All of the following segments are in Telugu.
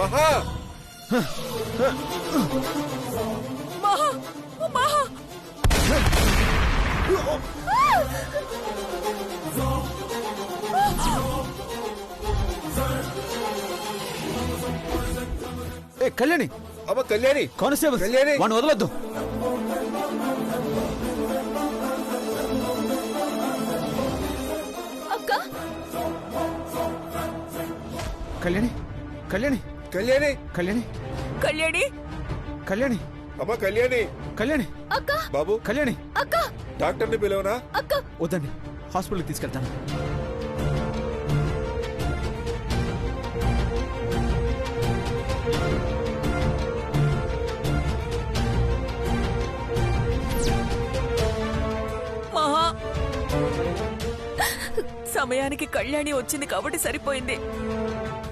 మహా మహా మహా ఏ కళ్యాణి, అమ్మ కళ్యాణి, కానిస్టేబుల్ కళ్యాణి. వాడిని వదలొద్దు. అక్క కళ్యాణి కళ్యాణి కళ్యాణి, కళ్యాణి కళ్యాణి కళ్యాణి అమ్మ కళ్యాణి. కళ్యాణి అక్క బాబు, కళ్యాణి. అక్క డాక్టర్ని పిలవనా? అక్క వద్దండి, హాస్పిటల్కి తీసుకెళ్తాను. మహా సమయానికి కళ్యాణి వచ్చింది కాబట్టి సరిపోయింది,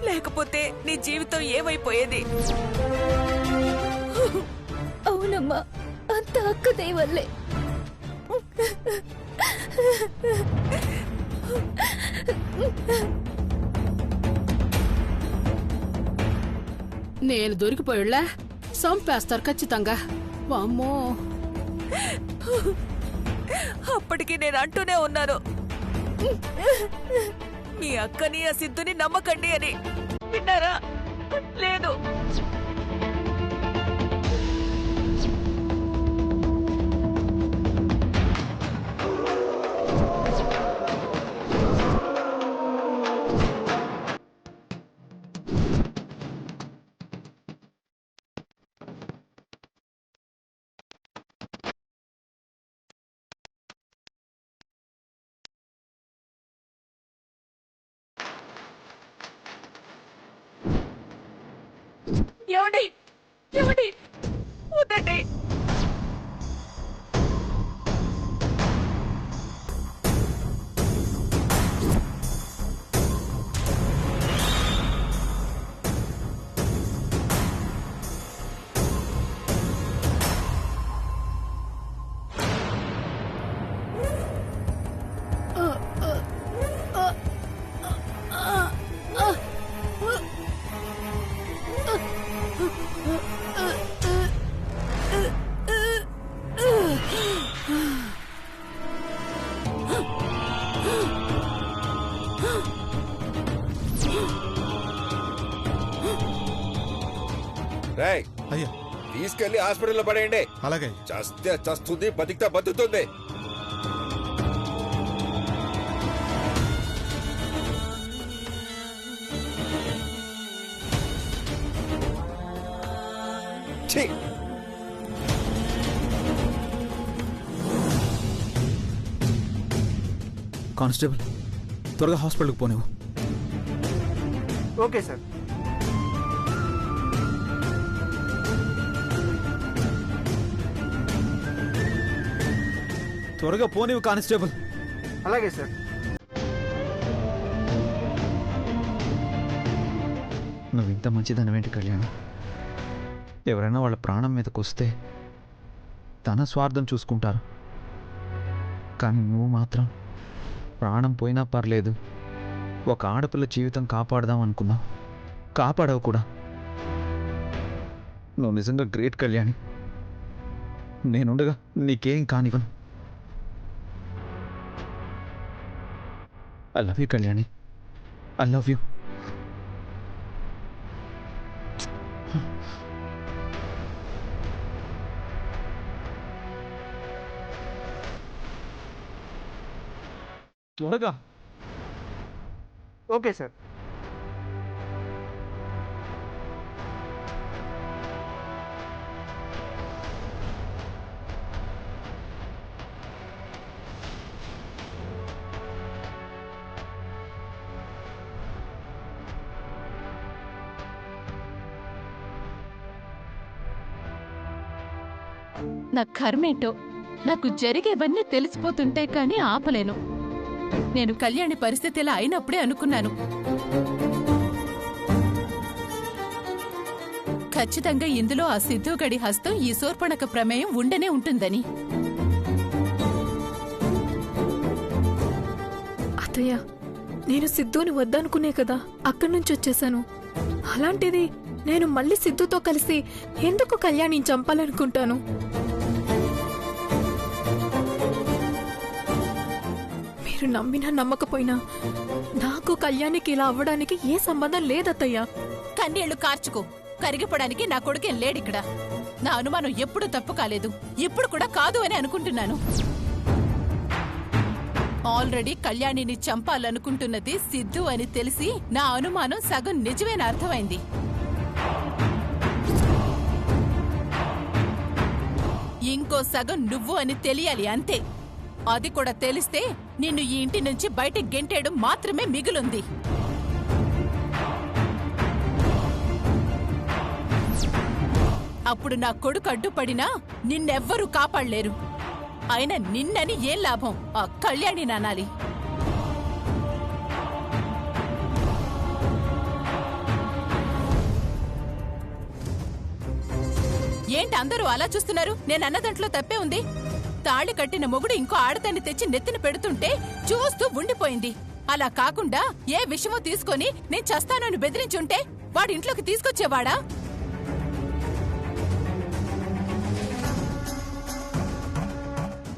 లేకపోతే నీ జీవితం ఏమైపోయేది? అవునమ్మా, అంత అక్క దయవల్లే. నేను దొరికిపోయిళ్ళా చంపేస్తారు ఖచ్చితంగా. వామ్మో, అప్పటికి నేను అంటూనే ఉన్నాను, మీ అక్కని ఆ సిద్ధుని నమ్మకండి అని. విన్నారా? లేదు. ఏమండి, ఏమండి, వద్దండి. రేయ్, అయ్యా తీసుకెళ్లి హాస్పిటల్లో పడేయండి. అలాగే. చస్తే చస్తుంది, బతికితే బతుకుతుంది. ఛీ! కానిస్టేబుల్, త్వరగా హాస్పిటల్కి పోనివ్వు. Okay sir. త్వరగా పోనివ్వు కానిస్టేబుల్. అలాగే సార్. నువ్వు ఇంత మంచిదనవేంటి కళ్యాణ్? ఎవరైనా వాళ్ళ ప్రాణం మీదకి వస్తే తన స్వార్థం చూసుకుంటారు, కానీ నువ్వు మాత్రం ప్రాణం పోయినా పర్లేదు, ఒక ఆడపిల్ల జీవితం కాపాడదాం అనుకున్నావు, కాపాడవు కూడా. నువ్వు నిజంగా గ్రేట్ కళ్యాణి. నేనుండగా నీకేం కానివ్వను. I love you Kalyani, I love you. త్వరగా. Okay sir. నా కర్మేంటో, నాకు జరిగేవన్నీ తెలిసిపోతుంటే కానీ ఆపలేను. నేను కళ్యాణి పరిస్థితి ఇలా అయినప్పుడే అనుకున్నాను, ఖచ్చితంగా ఇందులో ఆ సిద్ధుగడి హస్తం, ఈ శూర్పణఖ ప్రమేయం ఉండనే ఉంటుందని. అత్తయ్య, నేను సిద్ధుని వద్దనుకునే కదా అక్కడి నుంచి వచ్చేసాను. అలాంటిది నేను మళ్ళీ సిద్ధుతో కలిసి ఎందుకు కళ్యాణిని చంపాలనుకుంటాను? మీరు నమ్మినా నమ్మకపోయినా నాకు కళ్యాణికి ఇలా అవ్వడానికి ఏ సంబంధం లేదత్తయ్యా. కన్నీళ్లు కార్చుకో, కరిగిపోవడానికి నా కొడుకేం లేడిక్కడ. నా అనుమానం ఎప్పుడూ తప్పు కాలేదు, ఇప్పుడు కూడా కాదు అని అనుకుంటున్నాను. ఆల్రెడీ కళ్యాణిని చంపాలనుకుంటున్నది సిద్ధు అని తెలిసి నా అనుమానం సగం నిజమేన అర్థమైంది. ఇంకో సగం నువ్వు అని తెలియాలి అంతే. అది కూడా తెలిస్తే నిన్ను ఈ ఇంటి నుంచి బయటికి గెంటేయడం మాత్రమే మిగులుంది. అప్పుడు నా కొడుకు అడ్డుపడినా నిన్నెవ్వరూ కాపాడలేరు. అయినా నిన్నని ఏం లాభం, ఆ కళ్యాణి నానాలి. ఏంటి అందరూ అలా చూస్తున్నారు? నేను అన్నదంట్లో తప్పే ఉంది. తాళి కట్టిన మొగుడు ఇంకో ఆడదాన్ని తెచ్చి నెత్తిన పెడుతుంటే చూస్తూ ఉండిపోయింది. అలా కాకుండా ఏ విషయమో తీసుకొని నేను చస్తానని బెదిరించుంటే వాడి ఇంట్లోకి తీసుకొచ్చేవాడా?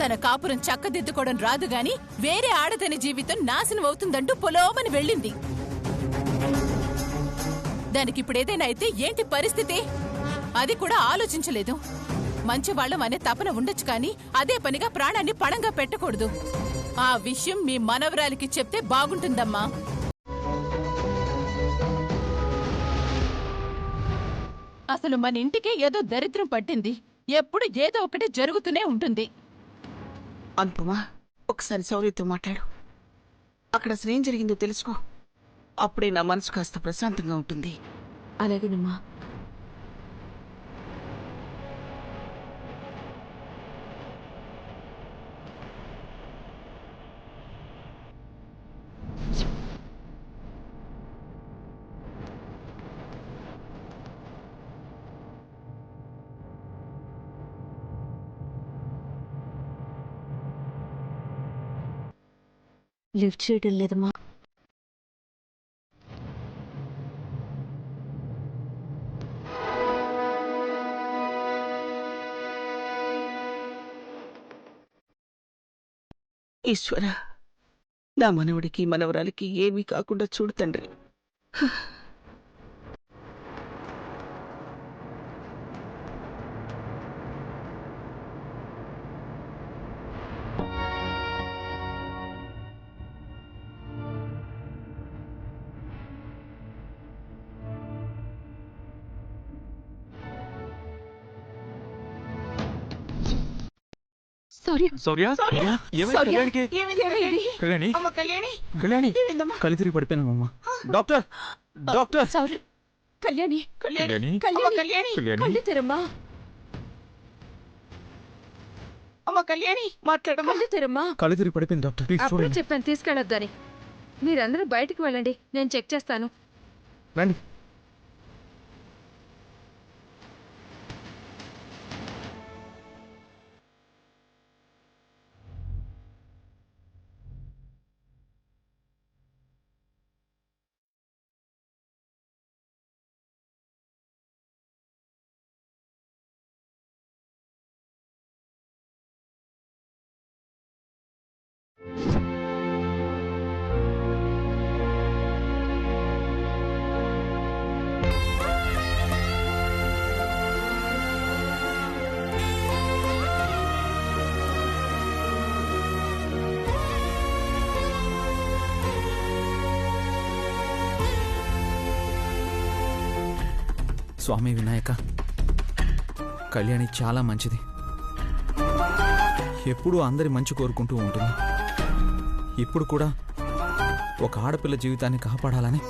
తన కాపురం చక్కదిద్దుకోవడం రాదు గాని వేరే ఆడదాని జీవితం నాశనం అవుతుందంటూ పొలోమని వెళ్ళింది. దానికిప్పుడేదైనా అయితే ఏంటి పరిస్థితి? అది కూడా ఆలోచించలేదు. మంచివాళ్లం అనే తపన ఉండొచ్చు కానీ అదే పనిగా ప్రాణాన్ని పణంగా పెట్టకూడదు. ఆ విషయం మీ మనవరాలికి చెప్తే బాగుంటుందమ్మా. అసలు మన ఇంటికి ఏదో దరిద్రం పట్టింది. ఎప్పుడు ఏదో ఒకటి జరుగుతూనే ఉంటుంది. అనుపమా, ఒకసారి శౌర్యతో మాట్లాడు. అక్కడ అసలు ఏం జరిగిందో తెలుసుకో. అప్పుడే నా మనసు కాస్త ప్రశాంతంగా ఉంటుంది. అలాగేనమ్మా. లిఫ్ట్ చేయడం లేదమ్మా. ఈశ్వర, నా మనవడికి మనవరాలికి ఏమీ కాకుండా చూడు తండ్రి. కళ్ళు తిరిగి పడిపోయినామమ్మా. Doctor, doctor. కళ్యాణి, కళ్యాణి, కళ్ళు తెరమ్మా. అమ్మ కళ్యాణి, మాట్లాడమ్మా. కళ్ళు తెరమ్మా. కళ్ళు తిరిగి పడిపోయింది డాక్టర్. ప్లీజ్ అప్పుడే చూడండి. చెప్పాను తీసుకెళ్ళొద్దని. మీరందరూ బయటికి వెళ్ళండి, నేను చెక్ చేస్తాను. రండి. స్వామి వినాయక, కళ్యాణి చాలా మంచిది. ఎప్పుడూ అందరి మంచి కోరుకుంటూ ఉంటుంది. ఇప్పుడు కూడా ఒక ఆడపిల్ల జీవితాన్ని కాపాడాలని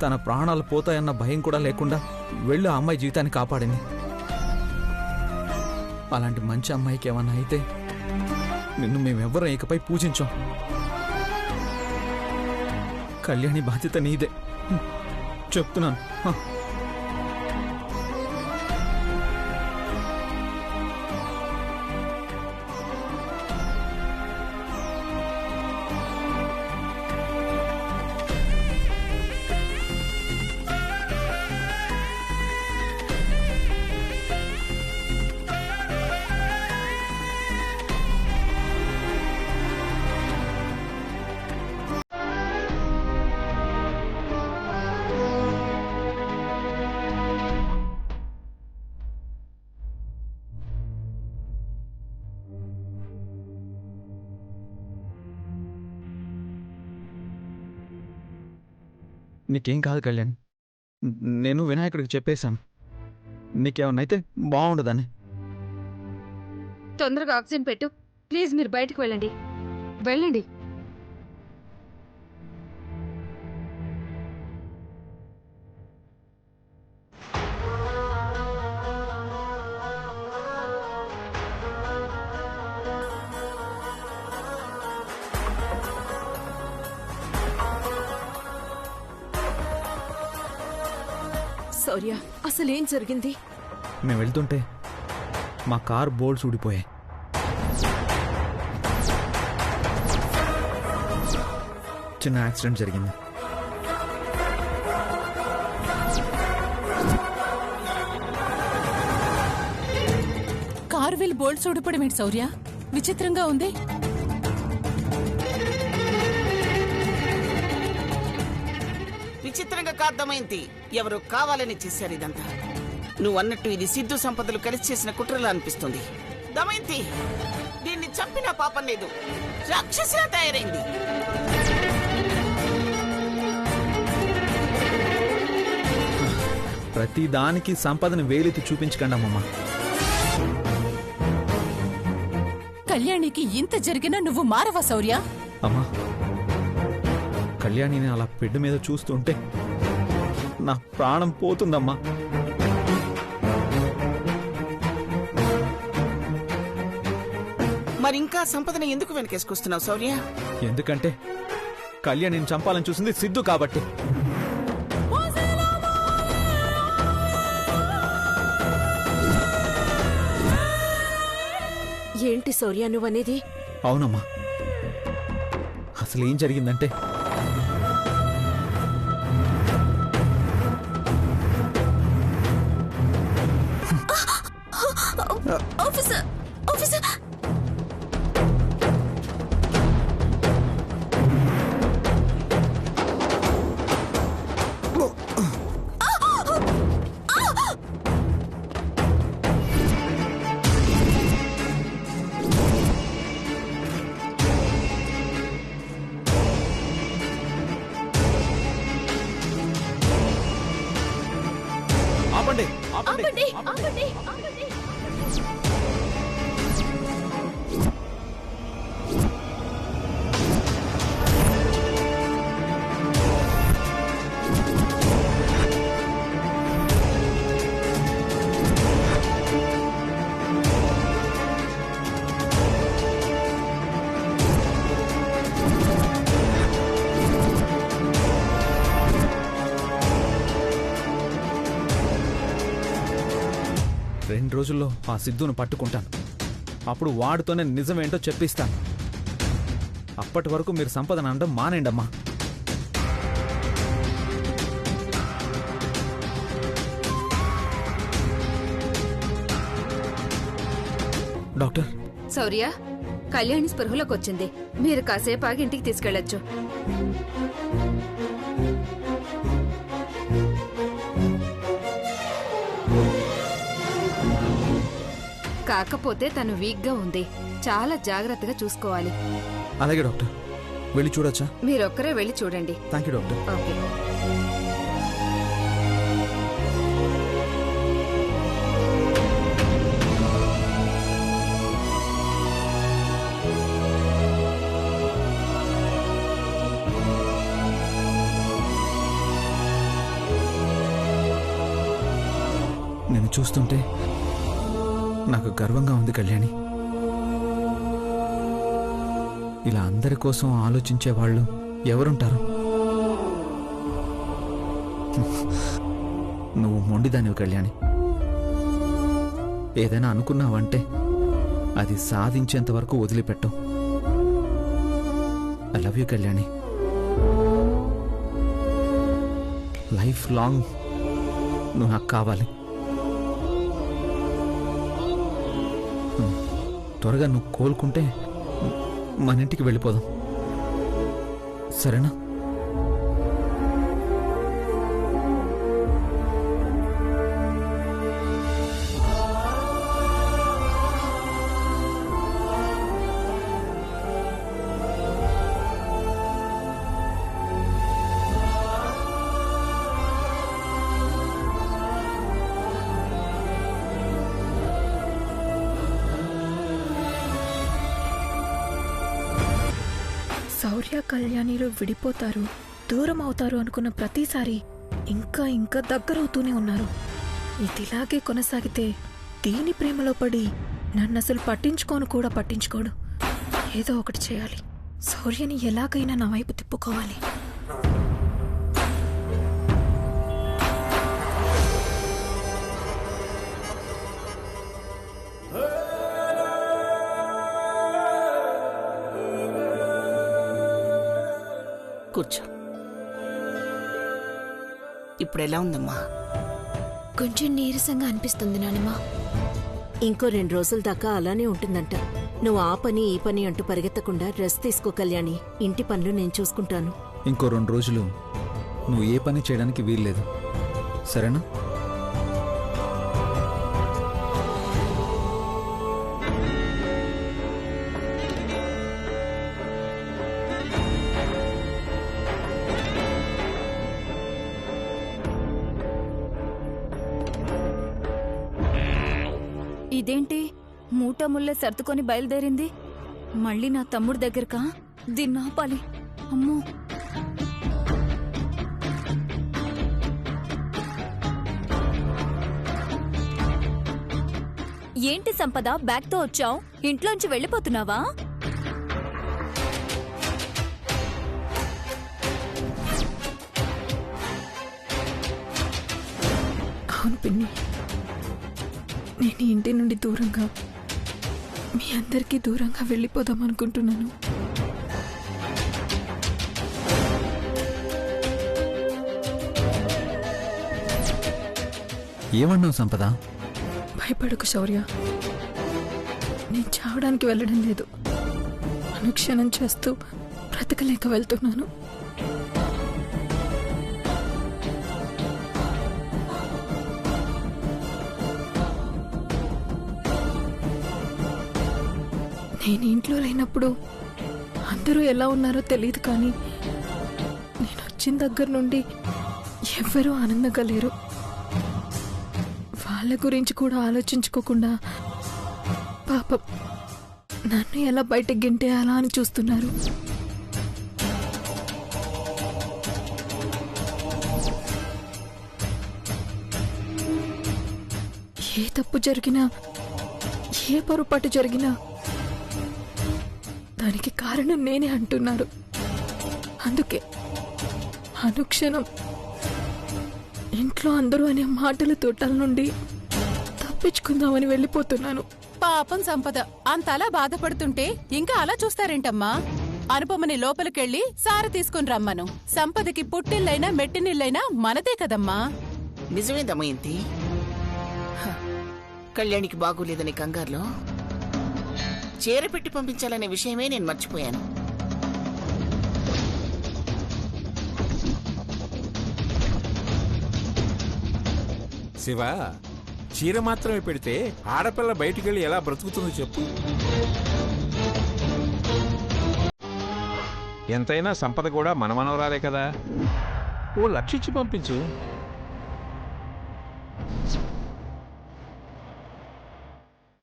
తన ప్రాణాలు పోతాయన్న భయం కూడా లేకుండా వెళ్ళి ఆ అమ్మాయి జీవితాన్ని కాపాడింది. అలాంటి మంచి అమ్మాయికి ఏమన్నా అయితే నిన్ను మేమెవ్వరం ఇకపై పూజించాం. కళ్యాణి బాధ్యత నీదే, చెప్తున్నాను. నీకేం కాదు కళ్యాణ్. నేను వినాయకుడికి చెప్పేశాను నీకేమన్నైతే బాగుండదని. తొందరగా ఆక్సిజన్ పెట్టు ప్లీజ్. మీరు బయటకు వెళ్ళండి, వెళ్ళండి. శౌర్య, అసలేం జరిగింది? మేము వెళ్తుంటే మా కార్ బోల్డ్స్ ఊడిపోయాయి. చిన్న యాక్సిడెంట్ జరిగింది. కారు వీల్ బోల్ట్స్ ఊడిపడం ఏంటి శౌర్య? విచిత్రంగా ఉంది. విచిత్రంగా కాదమైంది. ఎవరు కావాలని చేశారు ఇదంతా. నువ్వు అన్నట్టు ఇది సిద్ధు సంపదలు కలిసి చేసిన కుట్రలా అనిపిస్తుంది. దమయంతి దీన్ని చంపిన పాపం లేదు, రాక్షసిలా తయారైంది. ప్రతి దానికి సంపదను వేలెత్తి చూపించకండి అమ్మమ్మ. కళ్యాణికి ఇంత జరిగినా నువ్వు మారవా శౌర్య? అమ్మా, కళ్యాణిని అలా బిడ్డ మీద చూస్తుంటే నా ప్రాణం పోతుందమ్మా. మరింకా సంపదను ఎందుకు వెనకేసుకొస్తున్నావు శౌర్య? ఎందుకంటే కళ్యాణిని చంపాలని చూసింది సిద్ధు కాబట్టి. ఏంటి శౌర్య నువ్వనేది? అవునమ్మా, అసలు ఏం జరిగిందంటే ఆఫీసర్, ఆఫీసర్! ఆపండి, ఆపండి, ఆపండి, ఆపండి. ఆపండి, ఆపండి. రెండు రోజుల్లో ఆ సిద్ధును పట్టుకుంటాను. అప్పుడు వాడితోనే నిజమేంటో చెప్పిస్తాను. అప్పటి వరకు మీరు సంపదను అనడం మానేండమ్మా. డాక్టర్, శౌర్య, కళ్యాణి స్పృహలోకి వచ్చింది. మీరు కాసేపు ఆగి ఇంటికి తీసుకెళ్లొచ్చు. కాకపోతే తను వీక్గా ఉంది, చాలా జాగ్రత్తగా చూసుకోవాలి. అలాగే డాక్టర్, వెళ్ళి చూడొచ్చా? మీరొక్కరే వెళ్ళి చూడండి. Thank you doctor. ఓకే. నేను చూస్తుంటే నాకు గర్వంగా ఉంది కళ్యాణి. ఇలా అందరి కోసం ఆలోచించే వాళ్ళు ఎవరుంటారు? నువ్వు మొండిదానివి కళ్యాణి. ఏదైనా అనుకున్నావంటే అది సాధించేంత వరకు వదిలిపెట్టవు. I love you Kalyani. Life long నువ్వు నాకు కావాలి. త్వరగా నువ్వు కోలుకుంటే మన ఇంటికి వెళ్ళిపోదాం, సరేనా? శౌర్య కళ్యాణిలు విడిపోతారు, దూరం అవుతారు అనుకున్న ప్రతిసారి ఇంకా ఇంకా దగ్గరవుతూనే ఉన్నారు. ఇదిలాగే కొనసాగితే దీని ప్రేమలో పడి నన్నసలు పట్టించుకోను కూడా పట్టించుకోడు. ఏదో ఒకటి చేయాలి. శౌర్యని ఎలాగైనా నా వైపు తిప్పుకోవాలి. కూర్చో. ఇప్పుడు ఎలా ఉందమ్మా? కొంచెం నీరసంగా అనిపిస్తుంది నానమ్మా. ఇంకో 2 రోజుల దాకా అలానే ఉంటుందంట. నువ్వు ఆ పని ఈ పని అంటూ పరిగెత్తకుండా రెస్ట్ తీసుకో కళ్యాణి. ఇంటి పనులు నేను చూసుకుంటాను. ఇంకో 2 రోజులు నువ్వు ఏ పని చేయడానికి వీల్లేదు, సరేనా? ఇదేంటి మూట ముల్లే సర్దుకొని బయలుదేరింది? మళ్ళీ నా తమ్ముడి దగ్గరకా? దీన్ని ఆపాలి. అమ్మో, ఏంటి సంపద బ్యాగ్తో వచ్చావు? ఇంట్లోంచి వెళ్ళిపోతున్నావా? అవును పిన్ని, నేను ఇంటి నుండి దూరంగా, మీ అందరికీ దూరంగా వెళ్ళిపోదాం అనుకుంటున్నాను. ఏమన్నావు సంపద? భయపడకు శౌర్య, నేను చావడానికి వెళ్ళడం లేదు. అనుక్షణం చేస్తూ బ్రతకలేక వెళ్తున్నాను. నేను ఇంట్లో లేనప్పుడు అందరూ ఎలా ఉన్నారో తెలియదు, కానీ నేను వచ్చిన దగ్గర నుండి ఎవ్వరూ ఆనందంగా లేరు. వాళ్ళ గురించి కూడా ఆలోచించుకోకుండా పాపం నన్ను ఎలా బయటకు గింటేయాలా అని చూస్తున్నారు. ఏ తప్పు జరిగినా, ఏ పొరపాటు జరిగినా దానికి కారణం నేనే అంటున్నారు. అందుకే అనుక్షణం ఇంట్లో అందరూ అనే మాటల తోటల నుండి తప్పించుకుందామని వెళ్ళిపోతున్నాను. పాపం సంపద అంతలా బాధపడుతుంటే ఇంకా అలా చూస్తారేంటమ్మా? అనుపమని లోపలికెళ్ళి సార తీసుకుని రమ్మను. సంపదకి పుట్టిల్లైనా మెట్టినిల్లైనా మనదే కదమ్మా. నిజమే దమయంతి. కళ్యాణికి బాగోలేదని కంగారులో చీర పెట్టి పంపించాలనే విషయమే నేను మర్చిపోయాను. శివ, చీర మాత్రమే పెడితే ఆడపిల్ల బయటికెళ్ళి ఎలా బ్రతుకుతుందో చెప్పు. ఎంతైనా సంపద కూడా మన మనవరాలే కదా, ఓ 1,00,000 ఇచ్చి పంపించు.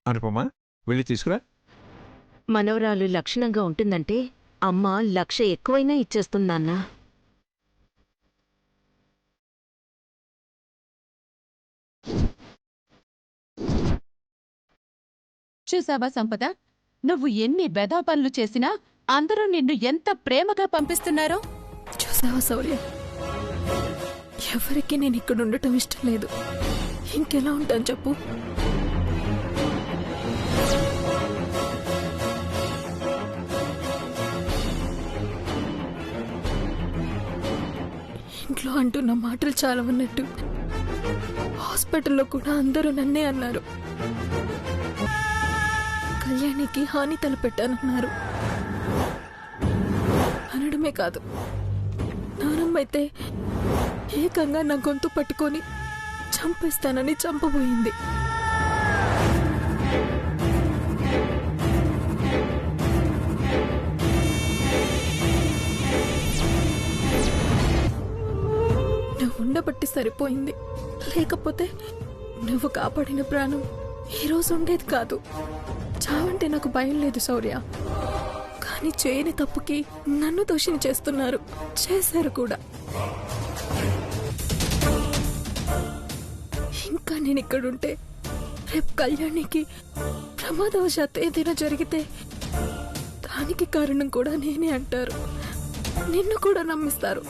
అనుపమా, వెళ్ళి తీసుకురా. మనవరాలు లక్షణంగా ఉంటుందంటే అమ్మ 1,00,000 ఎక్కువైనా ఇచ్చేస్తుందన్నా. చూసావా సంపద, నువ్వు ఎన్ని బెదా పనులు చేసినా అందరూ నిన్ను ఎంత ప్రేమగా పంపిస్తున్నారో. చూసావా శౌర్య, ఎవరికి నేను ఇక్కడ ఉండటం ఇష్టం లేదు. ఇంకెలా ఉంటాను చెప్పు? ఇంట్లో అంటున్న మాటలు చాలా ఉన్నట్టు హాస్పిటల్లో కూడా అందరూ నన్నే అన్నారు. కళ్యాణికి హాని తలపెట్టానన్నారు. అనడమే కాదు, నానమ్మైతే ఏకంగా నా గొంతు పట్టుకొని చంపేస్తానని చంపబోయింది. నువ్వు ఉండబట్టి సరిపోయింది, లేకపోతే నువ్వు కాపాడిన ప్రాణం ఈరోజు ఉండేది కాదు. చావంటే నాకు భయం లేదు శౌర్య, కానీ చేయని తప్పుకి నన్ను దోషిని చేస్తున్నారు. చేశారు కూడా. ఇంకా నేను ఇక్కడుంటే రేపు కళ్యాణికి ప్రమాదవశాత్తు ఏదైనా జరిగితే దానికి కారణం కూడా నేనే అంటారు. నిన్ను కూడా నమ్మిస్తారు.